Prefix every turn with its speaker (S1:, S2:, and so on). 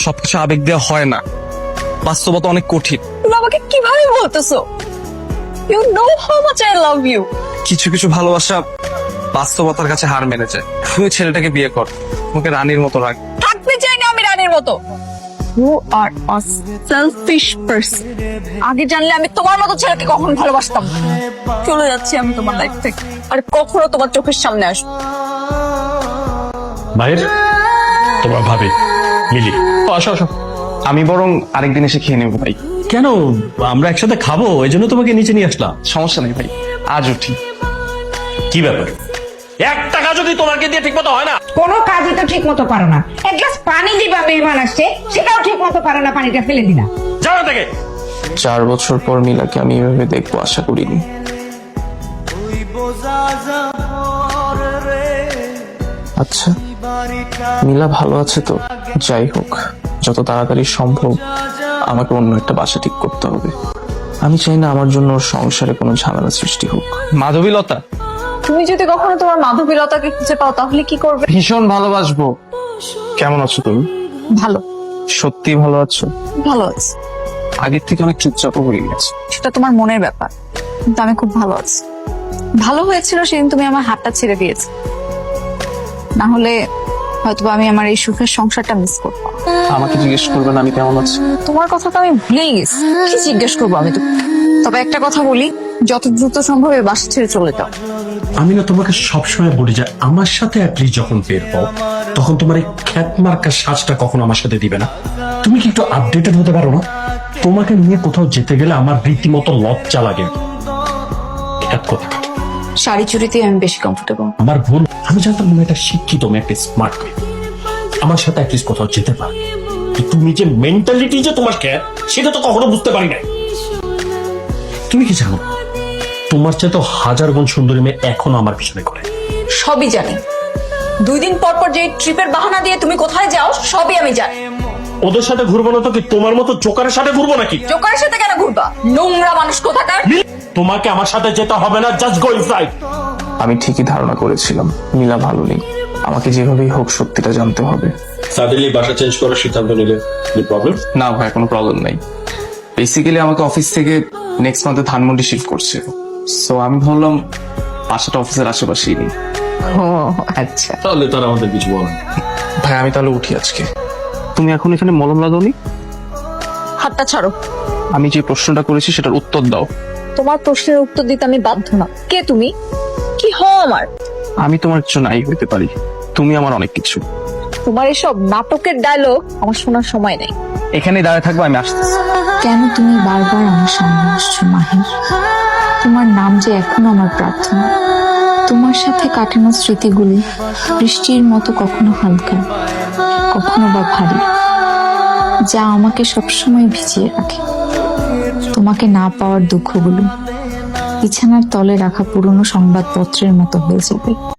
S1: সবকিছু আবেগ দেওয়া হয় না, বাস্তবতা অনেক কঠিন।
S2: তুমি আমাকে কিভাবে বলতেছো? You know how much I love you.
S1: কিছু কিছু ভালোবাসা বাস্তবতার কাছে হার মেনে যায়। তুমি ছেলেটাকে বিয়ে কর, তোমাকে রানীর মতো রাখ।
S2: থাকতে চাই না আমি রানীর মতো। You are a selfish person. আগে জানলে আমি তোমার মতো ছেলেকে কখনো ভালোবাসতাম না। চলে যাচ্ছি আমি তোমার লাইফ থেকে, আর কখনো তোমার চোখের সামনে আসবো।
S3: ভাইয়ের তোমার ভাবি মিলি, আসো আসো।
S1: আমি বরং আরেকদিন এসে খেয়ে নেবো ভাই।
S3: কেন, আমরা একসাথে খাবো, এই জন্য তোমাকে নিচে নিয়ে আসলাম।
S1: সমস্যা নেই ভাই, আজ উঠি।
S3: কি ব্যাপার, 1 টাকা যদি তোমাকে দিয়ে ঠিক মতো হয় না?
S4: কোনো কাজই তো ঠিক মতো পারো না। এক গ্লাস পানি দিবা মেহমান আসছে, সেটাও ঠিক মতো পারো না, পানিটা ফেলে দিলা।
S3: যাও থেকে।
S1: 4 বছর পর মিলাকে আমি এভাবে দেখবো আশা করিনি। আচ্ছা, মিলা ভালো আছে তো? যাই হোক, যত তাড়াতাড়ি সম্ভব আমাকে অন্য একটা বাসা ঠিক করতে হবে। আমি চাই না আমার জন্য ওর সংসারে কোনো ঝামেলা সৃষ্টি হোক। মাধবীলতা,
S2: তুমি যদি কখনো তোমার মাধবীলতাকে খুঁজে পাও তাহলে কি করবে?
S1: ভীষণ ভালোবাসবো। কেমন আছো তুমি?
S2: ভালো।
S1: সত্যি ভালো আছো?
S2: ভালো আছে।
S1: আগের থেকে অনেক চুপচাপ হয়ে গেছে।
S2: সেটা তোমার মনের ব্যাপার, কিন্তু আমি খুব ভালো আছি। ভালো হয়েছিল সেদিন তুমি আমার হাতটা ছেড়ে দিয়েছো, না হলে হয়তো আমি আমার এই সুখের সংসারটা মিস করতাম।
S1: আমাকে জিজ্ঞেস করবে না আমি কেমন আছি?
S2: তোমার কথা তো আমি ভুলেই গেছি, কি জিজ্ঞেস করবো আমি তো। তবে একটা কথা বলি, যত দ্রুত সম্ভব এই বাসা ছেড়ে চলে যাও।
S3: আমি না তোমাকে সবসময় বলি যে আমার সাথে অ্যাটলিস্ট যখন বের হও তখন তোমার এই খ্যাত মার্কা সাজটা কখনো আমার সাথে দিবে না। তুমি কি একটু আপডেটেড হতে পারো না? তোমাকে নিয়ে কোথাও যেতে গেলে আমার রীতিমতো লজ্জা লাগে। খ্যাত কথা,
S2: শাড়ি চুড়িতেই আমি বেশি কমফোর্টেবল।
S3: আমার ভুল, আমি জানতাম তুমি একটা শিক্ষিত, তুমি একটা স্মার্ট মেয়ে, আমার সাথে অ্যাটলিস্ট কোথাও যেতে পারো। তুমি যে মেন্টালিটি যে তোমার খ্যাত, সেটা তো কখনো বুঝতে পারি নাই। তুমি কি জানো, তোমার চেয়ে তো 1000 গুণ সুন্দরী মেয়ে এখনো আমার পিছনে করে।
S2: সবই জানি। 2 দিন পর পর যে ট্রিপের বাহানা দিয়ে তুমি কোথায় যাও সবই আমি জানি।
S3: ওদের সাথে ঘুরবো না তো কি তোমার মতো জোকারের সাথে ঘুরবো নাকি?
S2: জোকারের সাথে কেন ঘুরবা? নোংরা মানুষ কোথাকার।
S3: তোমাকে আমার সাথে যেতে হবে না, জাস্ট গো ইনসাইড।
S1: আমি ঠিকই ধারণা করেছিলাম মিলা ভালো নেই। আমাকে যেভাবেই হোক সত্যিটা জানতে হবে।
S3: সাডেনলি বাসা চেঞ্জ করার সিদ্ধান্ত নিলে প্রবলেম?
S1: না ভাই, কোনো প্রবলেম নাই। বেসিক্যালি আমাকে অফিস থেকে নেক্সট মান্থে ধানমন্ডি শিফট করছে, সো আমি ভাবলাম বাসাটা অফিসের আশেপাশেই নেই।
S2: ও আচ্ছা।
S3: তাহলে তারা আমাদের কিছু বলেন।
S1: ভাই আমি তাহলে উঠি আজকে। তুমি এখন এখানে মলম লাগাওনি?
S2: হাতটা ছাড়ো।
S1: আমি যে প্রশ্নটা করেছি সেটার উত্তর দাও।
S2: তোমার প্রশ্নের উত্তর দিতে আমি বাধ্য না। কে তুমি? কি হও আমার?
S1: আমি তোমার কিছু নাই হইতে পারি, তুমি আমার অনেক কিছু।
S2: তোমার এসব নাটকের ডায়লগ আমার শোনার সময় নেই।
S1: এখানেই দাঁড়িয়ে থাকবো, আমি আসতেছি।
S5: কেন তুমি বারবার আমার সামনে আসছো মাহির? তোমার নাম যে এখনো আমার প্রার্থনা। তোমার সাথে কাটানো স্মৃতিগুলি বৃষ্টির মতো কখনো হালকা, কখনো বা ভারী, যা আমাকে সবসময় ভিজিয়ে রাখে। তোমাকে না পাওয়ার দুঃখগুলো বিছানার তলে রাখা পুরনো সংবাদপত্রের মতো হয়ে যাবে।